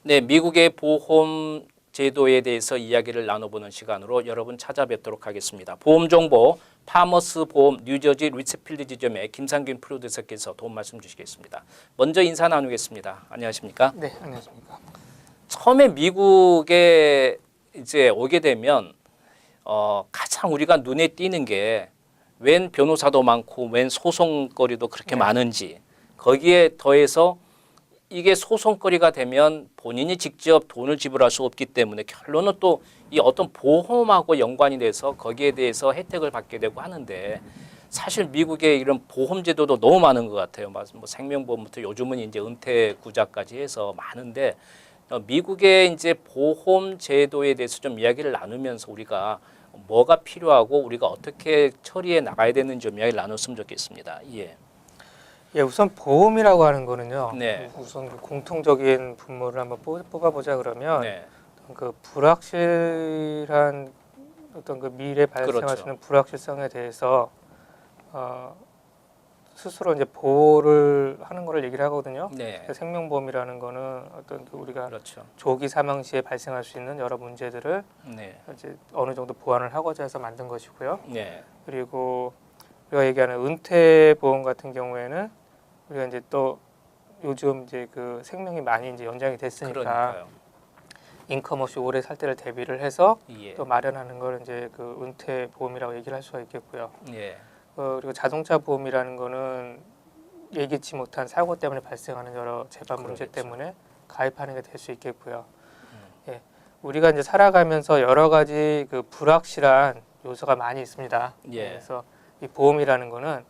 네, 미국의 보험 제도에 대해서 이야기를 나눠보는 시간으로 여러분 찾아뵙도록 하겠습니다. 보험 정보 파머스 보험 뉴저지 리츠필드 지점의 김상균 프로듀서께서 도움 말씀 주시겠습니다. 먼저 인사 나누겠습니다. 안녕하십니까? 네, 안녕하십니까. 처음에 미국에 이제 오게 되면 가장 우리가 눈에 띄는 게 웬 변호사도 많고 웬 소송거리도 그렇게 많은지, 거기에 더해서 이게 소송거리가 되면 본인이 직접 돈을 지불할 수 없기 때문에 결론은 또 이 어떤 보험하고 연관이 돼서 거기에 대해서 혜택을 받게 되고 하는데, 사실 미국의 이런 보험 제도도 너무 많은 것 같아요. 뭐 생명보험부터 요즘은 이제 은퇴 구자까지 해서 많은데, 미국의 이제 보험 제도에 대해서 좀 이야기를 나누면서 우리가 뭐가 필요하고 우리가 어떻게 처리해 나가야 되는지 좀 이야기를 나눴으면 좋겠습니다. 예. 예, 우선 보험이라고 하는 거는요. 네. 우선 그 공통적인 분모를 한번 뽑아보자 그러면 네. 그 불확실한 어떤 그 미래 발생할 수 있는 불확실성에 대해서 스스로 이제 보호를 하는 거를 얘기를 하거든요. 네. 생명보험이라는 거는 어떤 그 우리가 그렇죠. 조기 사망 시에 발생할 수 있는 여러 문제들을 네. 이제 어느 정도 보완을 하고자 해서 만든 것이고요. 네. 그리고 우리가 얘기하는 은퇴 보험 같은 경우에는 우리가 이제 또 요즘 이제 그 생명이 많이 이제 연장이 됐으니까 그러니까요. 인컴 없이 오래 살 때를 대비를 해서 예. 또 마련하는 걸 이제 그 은퇴 보험이라고 얘기를 할 수가 있겠고요. 예. 그리고 자동차 보험이라는 거는 예기치 못한 사고 때문에 발생하는 여러 재반 문제 그러겠죠. 때문에 가입하는 게 될 수 있겠고요. 예. 우리가 이제 살아가면서 여러 가지 그 불확실한 요소가 많이 있습니다. 예. 그래서 이 보험이라는 거는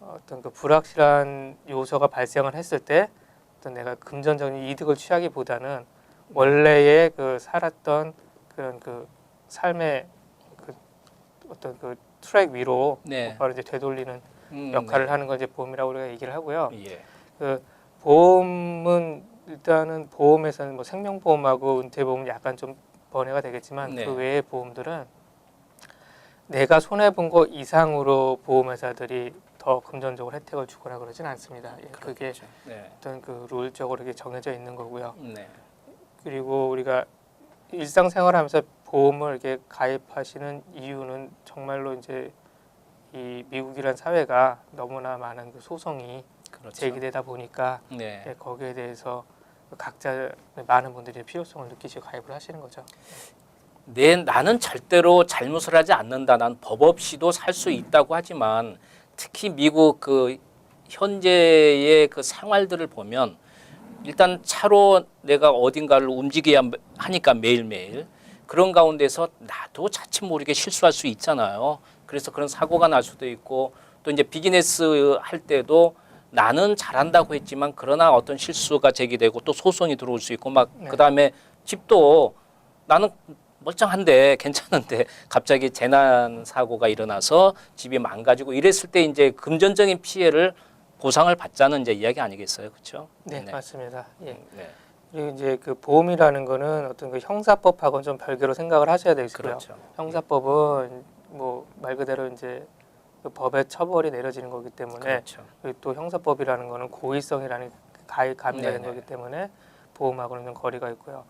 어떤 그 불확실한 요소가 발생을 했을 때 어떤 내가 금전적인 이득을 취하기보다는 원래의 그 살았던 그런 그 삶의 그 어떤 그 트랙 위로 네. 바로 이제 되돌리는 역할을 네. 하는 걸 이제 보험이라고 우리가 얘기를 하고요. 예. 그 보험은 일단은 보험에서는 뭐 생명보험하고 은퇴보험은 약간 좀 번외가 되겠지만 네. 그 외의 보험들은 내가 손해 본 거 이상으로 보험회사들이 더 금전적으로 혜택을 주거나 그러진 않습니다. 예, 그게 그렇겠죠. 네. 어떤 그 룰적으로 이렇게 정해져 있는 거고요. 네. 그리고 우리가 일상생활하면서 보험을 이렇게 가입하시는 이유는 정말로 이제 이 미국이란 사회가 너무나 많은 그 소송이 그렇죠. 제기되다 보니까 네. 예, 거기에 대해서 각자 많은 분들이 필요성을 느끼시고 가입을 하시는 거죠. 나는 절대로 잘못을 하지 않는다. 난 법 없이도 살 수 있다고 하지만 특히 미국 그 현재의 그 생활들을 보면 일단 차로 내가 어딘가를 움직여야 하니까 매일매일 그런 가운데서 나도 자칫 모르게 실수할 수 있잖아요. 그래서 그런 사고가 날 수도 있고, 또 이제 비즈니스 할 때도 나는 잘한다고 했지만 그러나 어떤 실수가 제기되고 또 소송이 들어올 수 있고 막 네. 그다음에 집도 나는 멀쩡한데 괜찮은데 갑자기 재난 사고가 일어나서 집이 망가지고 이랬을 때 이제 금전적인 피해를 보상을 받자는 이제 이야기 아니겠어요, 그렇죠? 네, 맞습니다. 예. 네. 그리고 이제 그 보험이라는 거는 어떤 그 형사법하고는 좀 별개로 생각을 하셔야 되고요. 그렇죠. 형사법은 뭐 말 그대로 이제 그 법의 처벌이 내려지는 거기 때문에, 그렇죠. 그리고 또 형사법이라는 거는 고의성이라는 가미가 된 네네. 거기 때문에 보험하고는 좀 거리가 있고요.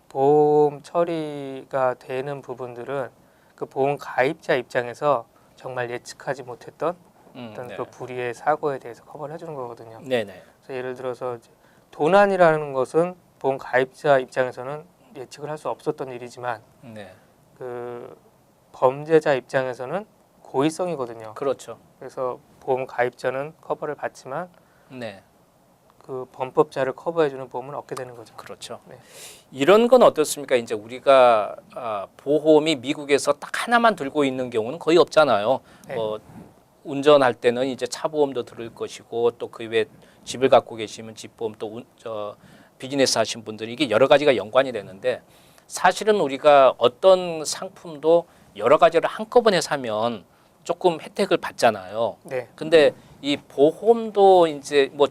보험 처리가 되는 부분들은 그 보험 가입자 입장에서 정말 예측하지 못했던 어떤 네. 그 불의의 사고에 대해서 커버를 해주는 거거든요. 네네. 그래서 예를 들어서 이제 도난이라는 것은 보험 가입자 입장에서는 예측을 할 수 없었던 일이지만 네. 그 범죄자 입장에서는 고의성이거든요. 그렇죠. 그래서 보험 가입자는 커버를 받지만 네. 그 범법자를 커버해주는 보험은 얻게 되는 거죠. 그렇죠. 네. 이런 건 어떻습니까? 이제 우리가 보험이 미국에서 딱 하나만 들고 있는 경우는 거의 없잖아요. 네. 뭐 운전할 때는 이제 차 보험도 들을 것이고 또 그 외에 집을 갖고 계시면 집 보험 또 비즈니스 하신 분들이 이게 여러 가지가 연관이 되는데, 사실은 우리가 어떤 상품도 여러 가지를 한꺼번에 사면 조금 혜택을 받잖아요. 네. 근데 이 보험도 이제 뭐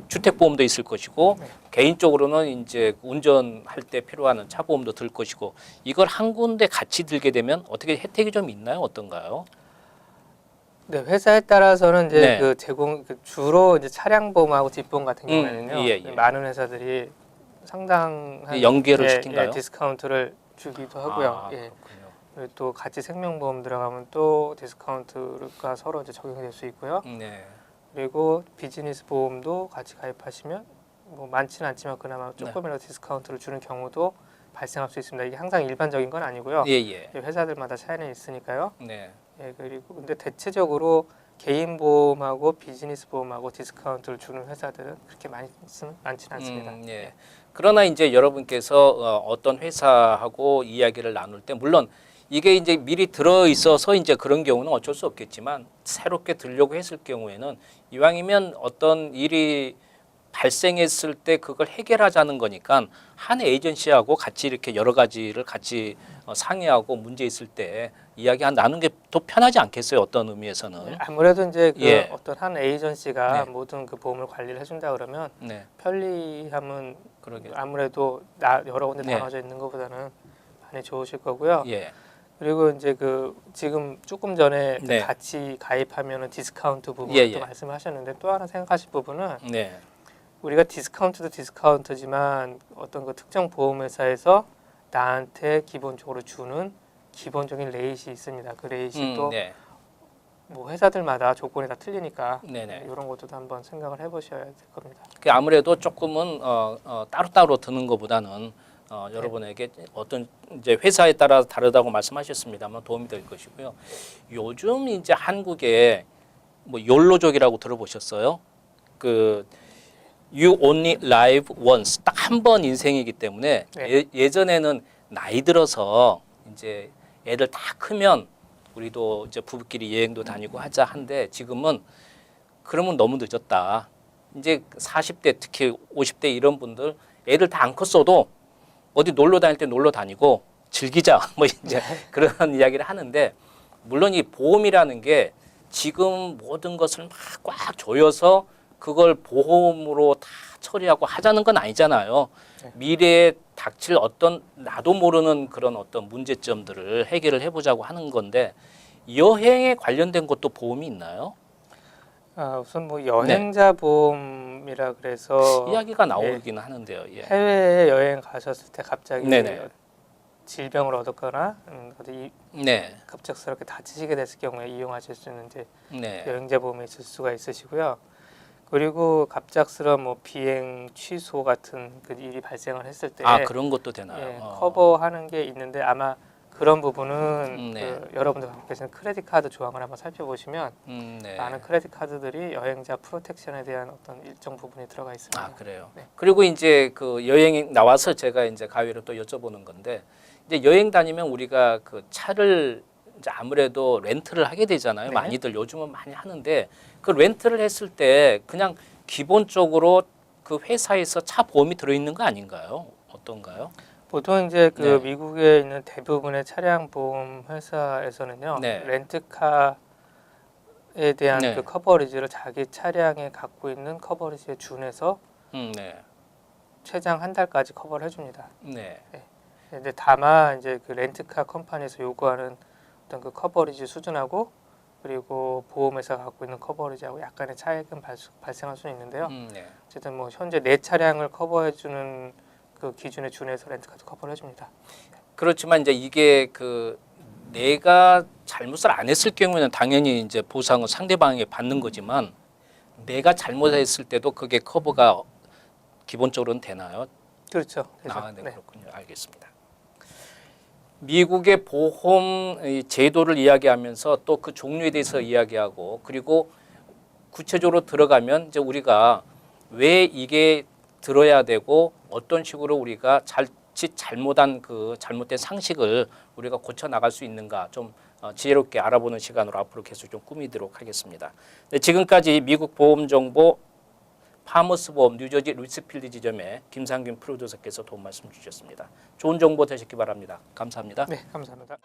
주택 보험도 있을 것이고 네. 개인적으로는 이제 운전할 때 필요한 차 보험도 들 것이고, 이걸 한 군데 같이 들게 되면 어떻게 혜택이 좀 있나요? 어떤가요? 네, 회사에 따라서는 이제 네. 그 주로 이제 차량 보험하고 집 보험 같은 경우에는요. 예, 예. 많은 회사들이 상당한 연계를 시킨가요? 디스카운트를 주기도 하고요. 아, 예. 그렇군요. 그리고 또 같이 생명보험 들어가면 또 디스카운트가 서로 이제 적용이 될 수 있고요. 네. 그리고 비즈니스 보험도 같이 가입하시면 뭐 많지는 않지만 그나마 조금이라도 디스카운트를 주는 경우도 발생할 수 있습니다. 이게 항상 일반적인 건 아니고요. 예, 예. 회사들마다 차이는 있으니까요. 네. 예, 그리고 근데 대체적으로 개인 보험하고 비즈니스 보험하고 디스카운트를 주는 회사들은 그렇게 많지는 않습니다. 예. 그러나 이제 여러분께서 어떤 회사하고 이야기를 나눌 때 물론 이게 이제 미리 들어 있어서 이제 그런 경우는 어쩔 수 없겠지만 새롭게 들려고 했을 경우에는 이왕이면 어떤 일이 발생했을 때 그걸 해결하자는 거니까 한 에이전시하고 같이 이렇게 여러 가지를 같이 상의하고 문제 있을 때 이야기 나누는 게 더 편하지 않겠어요? 어떤 의미에서는. 네, 아무래도 이제 그 예. 어떤 한 에이전시가 네. 모든 그 보험을 관리를 해준다 그러면 네. 편리함은 그러게. 아무래도 여러 군데 네. 나눠져 있는 것보다는 많이 좋으실 거고요. 예. 그리고 이제 그 지금 조금 전에 네. 같이 가입하면은 디스카운트 부분 예, 또 예. 말씀하셨는데 또 하나 생각하실 부분은 네. 우리가 디스카운트도 디스카운트지만 어떤 그 특정 보험회사에서 나한테 기본적으로 주는 기본적인 레이트이 있습니다. 그 레이트이 또 네. 뭐 회사들마다 조건이 다 틀리니까 네네. 이런 것도 한번 생각을 해보셔야 될 겁니다. 그 아무래도 조금은 따로따로 드는 것보다는 여러분에게 어떤 이제 회사에 따라 다르다고 말씀하셨습니다만 도움이 될 것이고요. 요즘 이제 한국에 뭐 욜로족이라고 들어보셨어요? 그 You only live once 딱 한 번 인생이기 때문에 네. 예전에는 나이 들어서 이제 애들 다 크면 우리도 이제 부부끼리 여행도 다니고 하자 한데 지금은 그러면 너무 늦었다. 이제 40대 특히 50대 이런 분들 애들 다 안 컸어도 어디 놀러 다닐 때 놀러 다니고 즐기자 뭐 이제 그런 이야기를 하는데 물론 이 보험이라는 게 지금 모든 것을 막 꽉 조여서 그걸 보험으로 다 처리하고 하자는 건 아니잖아요. 네. 미래에 닥칠 어떤 나도 모르는 그런 어떤 문제점들을 해결을 해보자고 하는 건데 여행에 관련된 것도 보험이 있나요? 우선 뭐 여행자 보험이라 그래서 이야기가 나오긴 하는데요. 예. 해외에 여행 가셨을 때 갑자기 네네. 질병을 얻었거나 어디 네. 갑작스럽게 다치시게 됐을 경우에 이용하실 수 있는 이제 네. 여행자 보험이 있을 수가 있으시고요. 그리고 갑작스러운 뭐 비행 취소 같은 그 일이 발생을 했을 때 그런 것도 되나요? 예, 커버하는 게 있는데 아마 그런 부분은 네. 그 여러분들 갖고 계시는 크레딧 카드 조항을 한번 살펴보시면 네. 많은 크레딧 카드들이 여행자 프로텍션에 대한 어떤 일정 부분이 들어가 있습니다. 그래요. 네. 그리고 이제 그 여행 나와서 제가 이제 가위로 또 여쭤보는 건데 이제 여행 다니면 우리가 그 차를 이제 아무래도 렌트를 하게 되잖아요. 네. 많이들 요즘은 많이 하는데 그 렌트를 했을 때 그냥 기본적으로 그 회사에서 차 보험이 들어있는 거 아닌가요? 어떤가요? 보통 이제 그 네. 미국에 있는 대부분의 차량 보험 회사에서는요, 네. 렌트카에 대한 네. 그 커버리지를 자기 차량에 갖고 있는 커버리지에 준해서 네. 최장 한 달까지 커버를 해줍니다. 네. 근데 다만 이제 그 렌트카 컴퍼니에서 요구하는 어떤 그 커버리지 수준하고 그리고 보험회사가 갖고 있는 커버리지하고 약간의 차이가 발생할 수는 있는데요. 네. 어쨌든 뭐 현재 내 차량을 커버해주는 그 기준에 준해서 렌트카도 커버를 해줍니다. 그렇지만 이제 이게 그 내가 잘못을 안 했을 경우에는 당연히 이제 보상을 상대방에게 받는 거지만 내가 잘못했을 때도 그게 커버가 기본적으로는 되나요? 그렇죠. 네, 네. 그렇군요. 알겠습니다. 미국의 보험 제도를 이야기하면서 또 그 종류에 대해서 이야기하고 그리고 구체적으로 들어가면 이제 우리가 왜 이게 들어야 되고 어떤 식으로 우리가 자칫 잘못한 그 잘못된 상식을 우리가 고쳐 나갈 수 있는가 좀 지혜롭게 알아보는 시간으로 앞으로 계속 좀 꾸미도록 하겠습니다. 네, 지금까지 미국 보험 정보 파머스 보험 뉴저지 루이스필드 지점의 김상균 프로듀서께서 도움 말씀 주셨습니다. 좋은 정보 되셨기 바랍니다. 감사합니다. 네, 감사합니다.